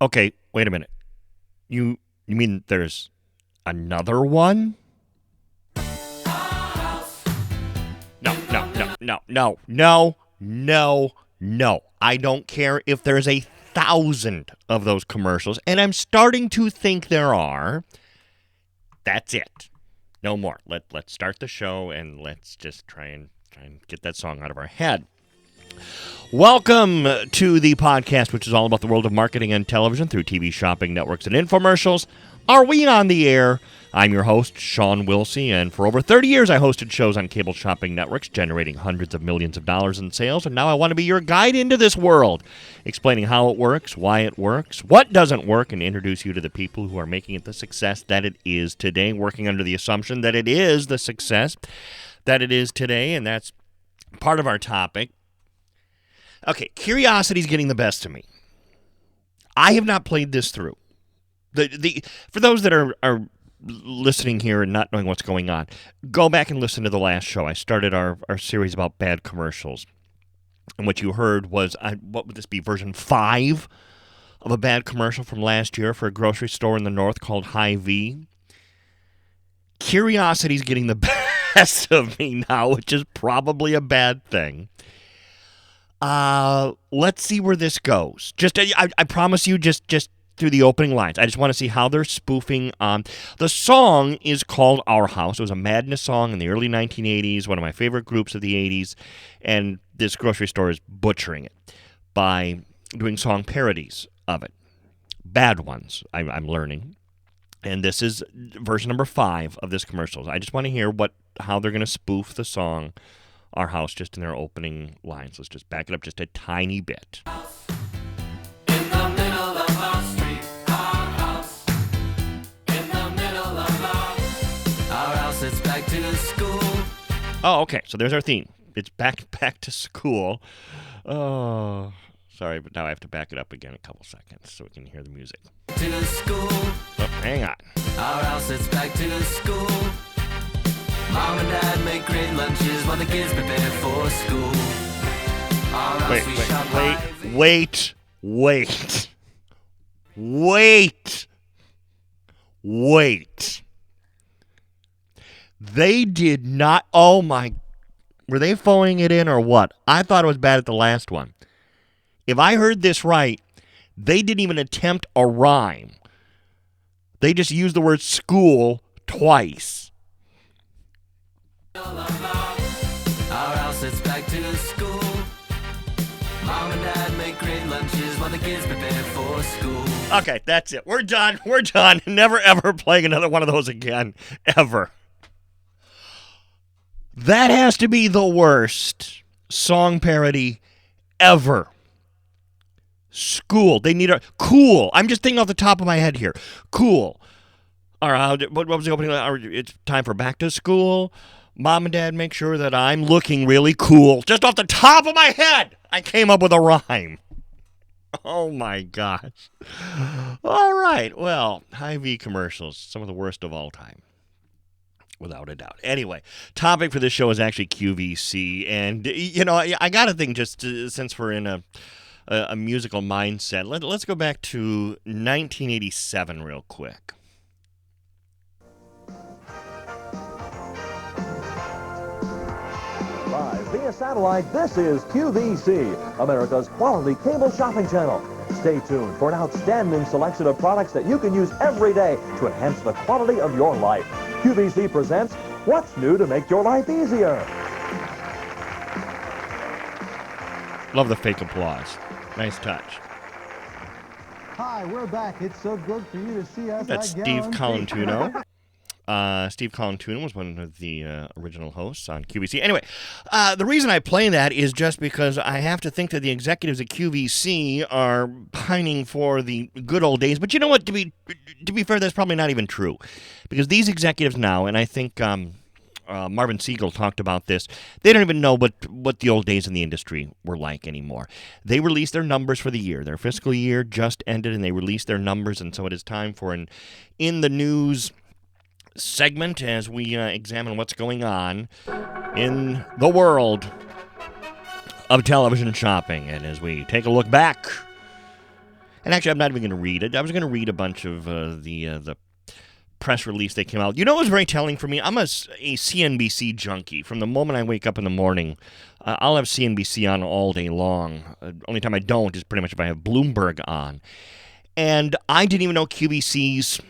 Okay, wait a minute. You mean there's another one? No. I don't care if there's 1,000 of those commercials, and I'm starting to think there are. That's it. No more. Let's start the show, and let's just try and get that song out of our head. Welcome to the podcast, which is all about the world of marketing and television through TV, shopping networks, and infomercials. Are we on the air? I'm your host, Shawn Wilsey, and for over 30 years I hosted shows on cable shopping networks, generating hundreds of millions of dollars in sales, and now I want to be your guide into this world, explaining how it works, why it works, what doesn't work, and introduce you to the people who are making it the success that it is today, working under the assumption that it is the success that it is today, and that's part of our topic. Okay, curiosity's getting the best of me. I have not played this through. For those that are listening here and not knowing what's going on, go back and listen to the last show. I started our series about bad commercials. And what you heard was, what would this be, version 5 of a bad commercial from last year for a grocery store in the north called Hy-Vee. Curiosity's getting the best of me now, which is probably a bad thing. Let's see where this goes. I promise you, just through the opening lines. I just want to see how they're spoofing. The song is called Our House. It was a Madness song in the early 1980s, one of my favorite groups of the 80s, and this grocery store is butchering it by doing song parodies of it. Bad ones, I'm learning. And this is version number 5 of this commercial. I just want to hear how they're going to spoof the song Our House just in their opening lines. Let's just back it up just a tiny bit. In the middle of our street, our house. In the middle of our house, it's back to school. Oh, okay. So there's our theme. It's back to school. Oh, sorry, but now I have to back it up again a couple seconds so we can hear the music. To school. Oh, hang on. Our house, it's back to school. Mom and Dad make great lunches while the kids prepare for school. Our house, we shop Hy-Vee. Wait. They did not. Oh my. Were they phoning it in or what? I thought it was bad at the last one. If I heard this right, they didn't even attempt a rhyme. They just used the word school twice. Our house, it's back to school. Mom and Dad make great lunches while the kids prepare for school. Okay, that's it. We're done. Never, ever playing another one of those again. Ever. That has to be the worst song parody ever. School. They need a... Cool. I'm just thinking off the top of my head here. Cool. All right, what was the opening? It's time for back to school. Mom and Dad make sure that I'm looking really cool. Just off the top of my head, I came up with a rhyme. Oh, my gosh. All right. Well, Hy-Vee commercials, some of the worst of all time. Without a doubt. Anyway, topic for this show is actually QVC. And, I got to think just since we're in a musical mindset, let's go back to 1987 real quick. Live via satellite, this is QVC, America's quality cable shopping channel. Stay tuned for an outstanding selection of products that you can use every day to enhance the quality of your life. QVC presents What's New to Make Your Life Easier. Love the fake applause. Nice touch. Hi, we're back. It's so good for you to see us. That's again. Steve Colantuno. Steve Colantuno was one of the original hosts on QVC. Anyway, the reason I play that is just because I have to think that the executives at QVC are pining for the good old days. But you know what? To be fair, that's probably not even true. Because these executives now, and I think Marvin Siegel talked about this, they don't even know what the old days in the industry were like anymore. They released their numbers for the year. Their fiscal year just ended, and they released their numbers. And so it is time for an In the News segment as we examine what's going on in the world of television shopping, and as we take a look back And actually, I'm not even going to read it. I was going to read a bunch of the press release that came out. You know what was very telling for me? I'm a CNBC junkie. From the moment I wake up in the morning, I'll have CNBC on all day long. Only time I don't is pretty much if I have Bloomberg on. And I didn't even know QVCs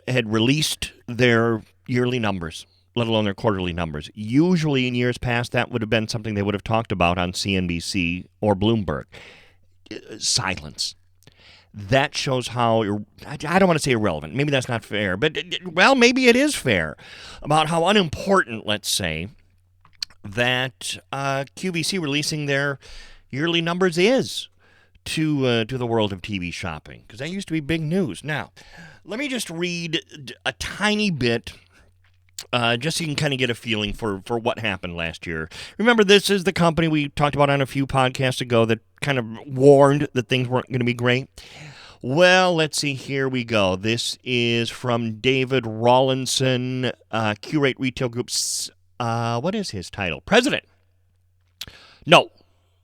had released their yearly numbers, let alone their quarterly numbers. Usually in years past, that would have been something they would have talked about on CNBC or Bloomberg. Silence. That shows how, I don't want to say irrelevant, maybe that's not fair, but, well, maybe it is fair, about how unimportant, let's say, that QVC releasing their yearly numbers is to the world of TV shopping, because that used to be big news. Now, let me just read a tiny bit, just so you can kind of get a feeling for what happened last year. Remember, this is the company we talked about on a few podcasts ago that kind of warned that things weren't going to be great. Well, let's see. Here we go. This is from David Rawlinson, Curate Retail Group's, what is his title? President. No,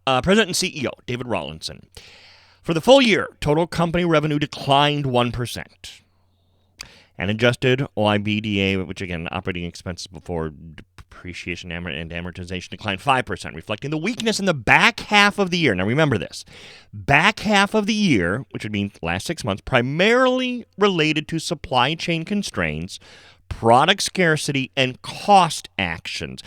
President and CEO, David Rawlinson. For the full year, total company revenue declined 1%. And adjusted OIBDA, which again, operating expenses before depreciation and amortization, declined 5%, reflecting the weakness in the back half of the year. Now remember this, back half of the year, which would mean last 6 months, primarily related to supply chain constraints, product scarcity, and cost actions.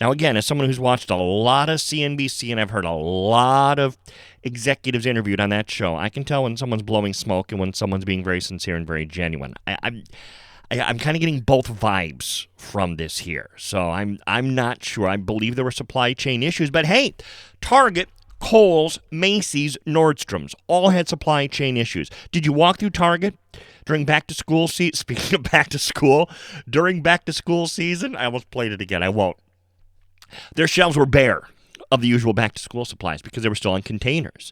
Now, again, as someone who's watched a lot of CNBC and I've heard a lot of executives interviewed on that show, I can tell when someone's blowing smoke and when someone's being very sincere and very genuine. I'm kind of getting both vibes from this here, so I'm not sure. I believe there were supply chain issues, but hey, Target, Kohl's, Macy's, Nordstrom's all had supply chain issues. Did you walk through Target during back-to-school season? Speaking of back-to-school, during back-to-school season, I almost played it again. I won't. Their shelves were bare of the usual back-to-school supplies because they were still on containers.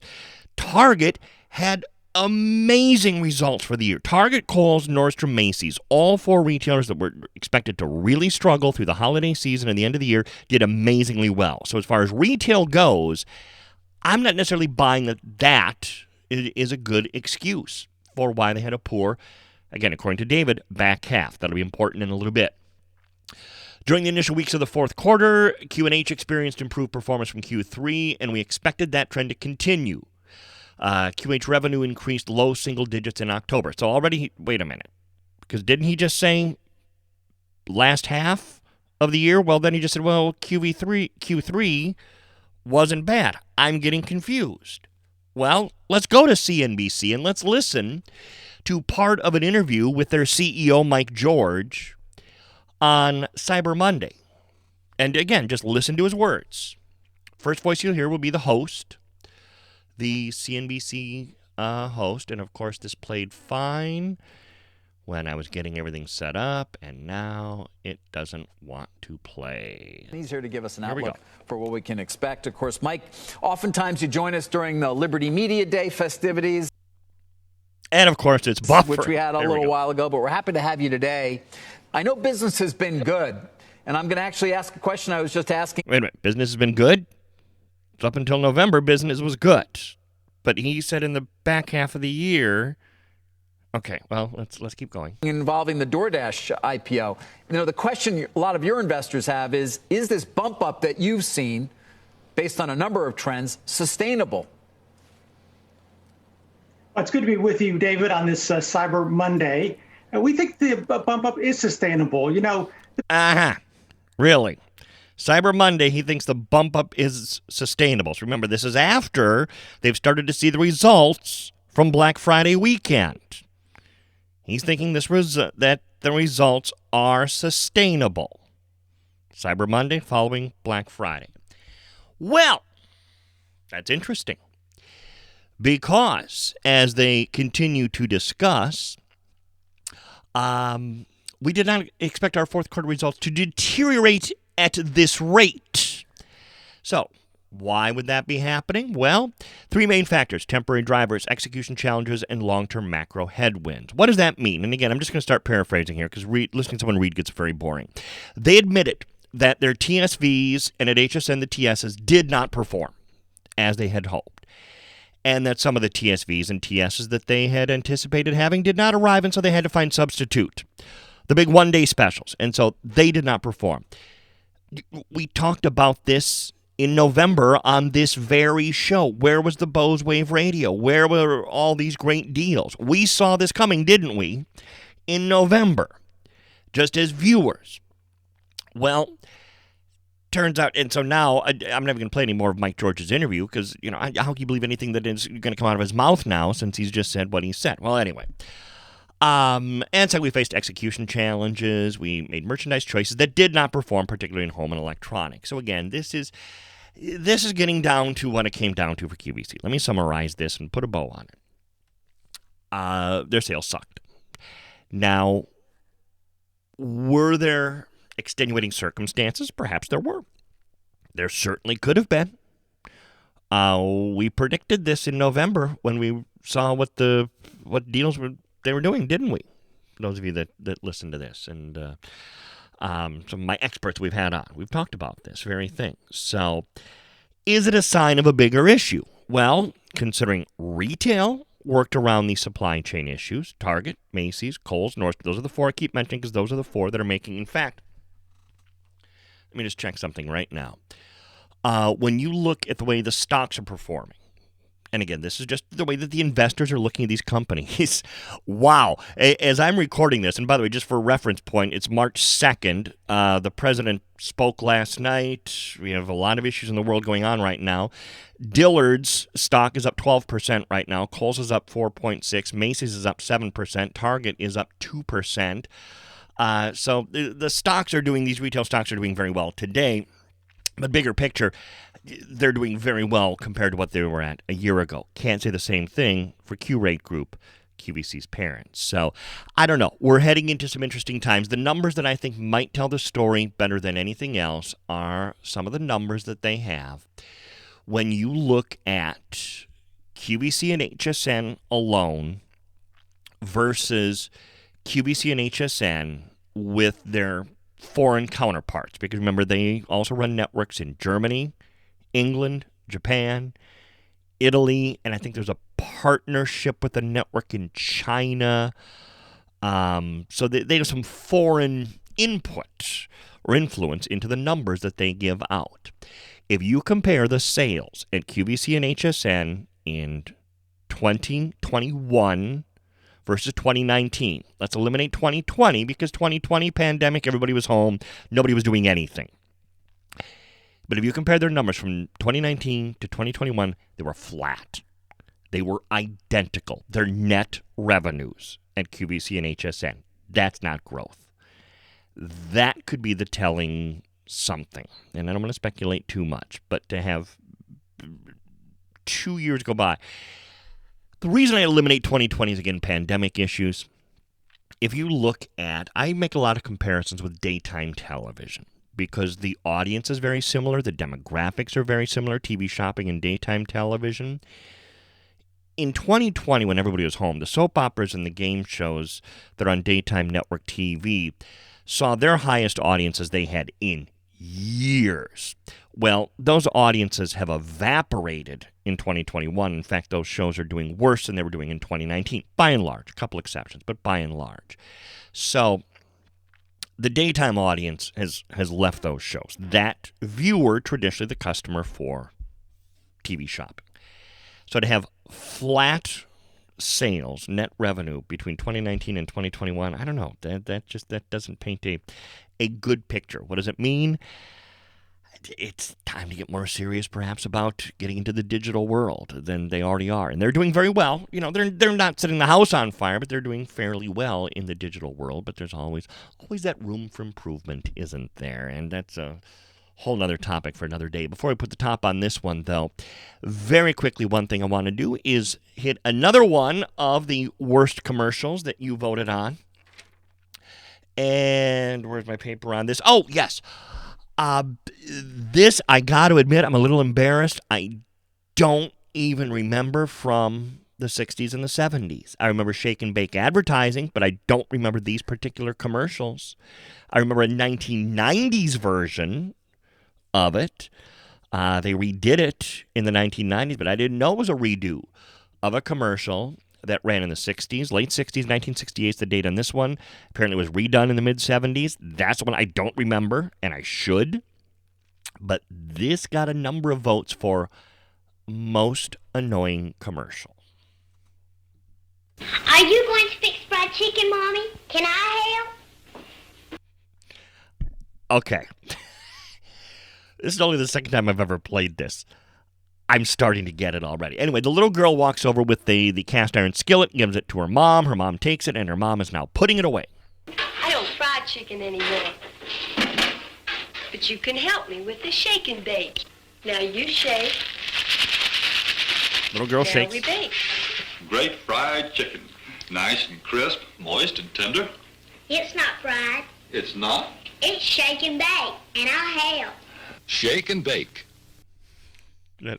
Target had amazing results for the year. Target, Kohl's, Nordstrom, Macy's, all four retailers that were expected to really struggle through the holiday season and the end of the year, did amazingly well. So as far as retail goes, I'm not necessarily buying that is a good excuse for why they had a poor, again, according to David, back half. That'll be important in a little bit. During the initial weeks of the fourth quarter, Q&H experienced improved performance from Q3, and we expected that trend to continue. Q&H revenue increased low single digits in October. So already, wait a minute, because didn't he just say last half of the year? Well, then he just said, well, Q3 wasn't bad. I'm getting confused. Well, let's go to CNBC and let's listen to part of an interview with their CEO, Mike George, on Cyber Monday. And again, just listen to his words. First voice you'll hear will be the host, the CNBC host. And of course, this played fine when I was getting everything set up, and now it doesn't want to play. He's here to give us an outlook for what we can expect. Of course, Mike, oftentimes you join us during the Liberty Media Day festivities. And of course, it's Buffer, which we had a little while ago, but we're happy to have you today. I know business has been good, and I'm going to actually ask a question I was just asking. Wait a minute. Business has been good? Up until November, business was good. But he said in the back half of the year... Okay, well, let's keep going. Involving the DoorDash IPO. You know, the question a lot of your investors have is this bump up that you've seen, based on a number of trends, sustainable? Well, it's good to be with you, David, on this Cyber Monday. We think the bump up is sustainable. You know. Really? Cyber Monday, he thinks the bump up is sustainable. So remember, this is after they've started to see the results from Black Friday weekend. He's thinking that the results are sustainable. Cyber Monday following Black Friday. Well, that's interesting. Because as they continue to discuss, we did not expect our fourth quarter results to deteriorate at this rate. So, why would that be happening? Well, three main factors: temporary drivers, execution challenges, and long-term macro headwinds. What does that mean? And again, I'm just going to start paraphrasing here because listening to someone read gets very boring. They admitted that their TSVs and at HSN the TSs did not perform as they had hoped. and that some of the TSVs and TSs that they had anticipated having did not arrive, and so they had to find substitute. The big one-day specials, and so they did not perform. We talked about this in November on this very show. Where was the Bose Wave radio? Where were all these great deals? We saw this coming, didn't we, in November, just as viewers. Well, turns out, and so now I'm never going to play any more of Mike George's interview because, how can you believe anything that is going to come out of his mouth now since he's just said what he said? Well, anyway. And so we faced execution challenges. We made merchandise choices that did not perform, particularly in home and electronics. So again, this is getting down to what it came down to for QVC. Let me summarize this and put a bow on it. Their sales sucked. Now, were there extenuating circumstances? Perhaps there were. There certainly could have been. We predicted this in November when we saw what deals they were doing, didn't we? For those of you that listen to this, and some of my experts we've had on, we've talked about this very thing. So, is it a sign of a bigger issue? Well, considering retail worked around these supply chain issues, Target, Macy's, Kohl's, Nordstrom, those are the four I keep mentioning because those are the four that are making, in fact, let me just check something right now. When you look at the way the stocks are performing, and again, this is just the way that the investors are looking at these companies. Wow. As I'm recording this, and by the way, just for reference point, it's March 2nd. The president spoke last night. We have a lot of issues in the world going on right now. Dillard's stock is up 12% right now. Kohl's is up 4.6%. Macy's is up 7%. Target is up 2%. So the stocks are doing, these retail stocks are doing very well today. But bigger picture, they're doing very well compared to what they were at a year ago. Can't say the same thing for Qurate Group, QVC's parent. So, I don't know. We're heading into some interesting times. The numbers that I think might tell the story better than anything else are some of the numbers that they have. When you look at QVC and HSN alone versus QVC and HSN with their foreign counterparts, because remember, they also run networks in Germany, England, Japan, Italy, and I think there's a partnership with a network in China. So they have some foreign input or influence into the numbers that they give out. If you compare the sales at QVC and HSN in 2021 versus 2019. Let's eliminate 2020 because 2020 pandemic, everybody was home, nobody was doing anything. But if you compare their numbers from 2019 to 2021, they were flat. They were identical. Their net revenues at QVC and HSN. That's not growth. That could be the telling something. And I don't want to speculate too much, but to have 2 years go by. The reason I eliminate 2020 is, again, pandemic issues. If you look at, I make a lot of comparisons with daytime television because the audience is very similar. The demographics are very similar, TV shopping and daytime television. In 2020, when everybody was home, the soap operas and the game shows that are on daytime network TV saw their highest audiences they had in years. Well, those audiences have evaporated in 2021. In fact, those shows are doing worse than they were doing in 2019, by and large. A couple exceptions, but by and large. So the daytime audience has left those shows. That viewer, traditionally the customer for TV shopping. So to have flat sales, net revenue between 2019 and 2021, I don't know. That doesn't paint a good picture. What does it mean? It's time to get more serious, perhaps, about getting into the digital world than they already are. And they're doing very well. You know, they're not setting the house on fire, but they're doing fairly well in the digital world. But there's always that room for improvement, isn't there? And that's a whole other topic for another day. Before I put the top on this one, though, very quickly, one thing I want to do is hit another one of the worst commercials that you voted on. And where's my paper on this? Oh, yes. This, I got to admit, I'm a little embarrassed. I don't even remember from the 60s and the 70s. I remember shake and bake advertising, but I don't remember these particular commercials. I remember a 1990s version of it. They redid it in the 1990s, but I didn't know it was a redo of a commercial that ran in the 60s, late 60s, 1968 is the date on this one. Apparently it was redone in the mid-70s. That's one I don't remember, and I should. But this got a number of votes for most annoying commercial. Are you going to fix fried chicken, Mommy? Can I help? Okay. This is only the second time I've ever played this. I'm starting to get it already. Anyway, the little girl walks over with the cast iron skillet, gives it to her mom. Her mom takes it, and her mom is now putting it away. I don't fry chicken anymore. But you can help me with the shake and bake. Now you shake. Little girl now shakes. we bake. Great fried chicken. Nice and crisp, moist and tender. It's not fried. It's not. It's shake and bake, and I'll help. Shake and bake.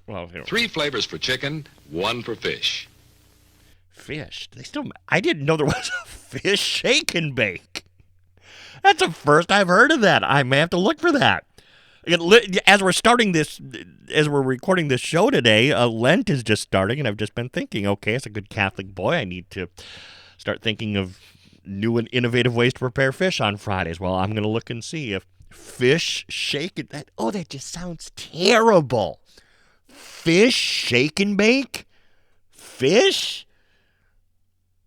Well, here. 3 flavors for chicken, 1 for fish. Fish? I didn't know there was a fish shake and bake. That's the first I've heard of that. I may have to look for that. As we're recording this show today, Lent is just starting, and I've just been thinking, okay, as a good Catholic boy, I need to start thinking of new and innovative ways to prepare fish on Fridays. Well, I'm going to look and see if fish shake and that. Oh, that just sounds terrible. Fish shake and bake? Fish?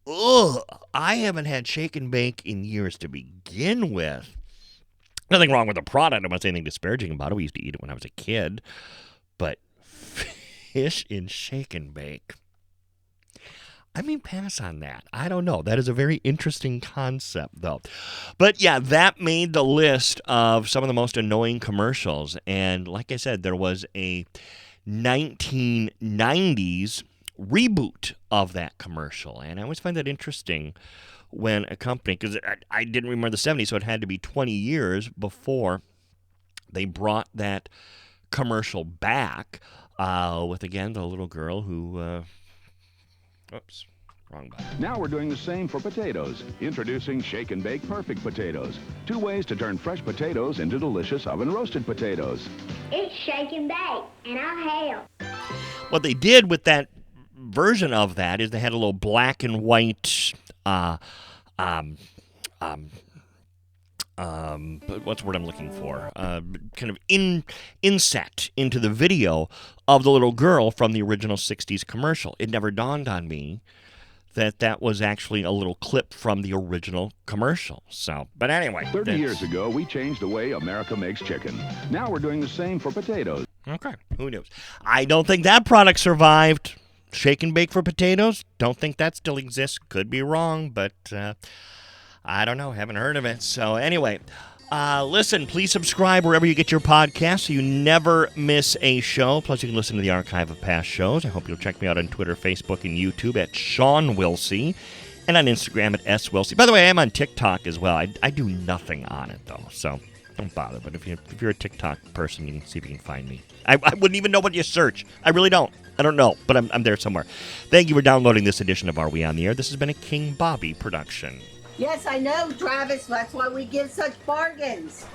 Ugh, I haven't had shake and bake in years to begin with. Nothing wrong with the product. I don't want to say anything disparaging about it. We used to eat it when I was a kid. But fish in shake and bake. I mean, pass on that. I don't know. That is a very interesting concept, though. But yeah, that made the list of some of the most annoying commercials. And like I said, there was a 1990s reboot of that commercial. And I always find that interesting when a company, because I didn't remember the 70s, so it had to be 20 years before they brought that commercial back with, again, the little girl who, oops, wrong button. Now we're doing the same for potatoes. Introducing Shake and Bake Perfect Potatoes. 2 ways to turn fresh potatoes into delicious oven-roasted potatoes. It's shake and bake, and I'll help. What they did with that version of that is they had a little black and white what's the word I'm looking for? Kind of inset into the video of the little girl from the original 60s commercial. It never dawned on me that was actually a little clip from the original commercial. So, but anyway. 30 years ago, we changed the way America makes chicken. Now we're doing the same for potatoes. Okay, who knows? I don't think that product survived. Shake and bake for potatoes? Don't think that still exists. Could be wrong, but I don't know. Haven't heard of it. So anyway, listen, please subscribe wherever you get your podcasts so you never miss a show. Plus, you can listen to the archive of past shows. I hope you'll check me out on Twitter, Facebook, and YouTube at Shawn Wilsey, and on Instagram at SWilsey. By the way, I am on TikTok as well. I do nothing on it, though, so don't bother. But if you're a TikTok person, you can see if you can find me. I wouldn't even know what you search. I really don't. I don't know, but I'm there somewhere. Thank you for downloading this edition of Are We On The Air? This has been a King Bobby production. Yes, I know, Travis. That's why we give such bargains.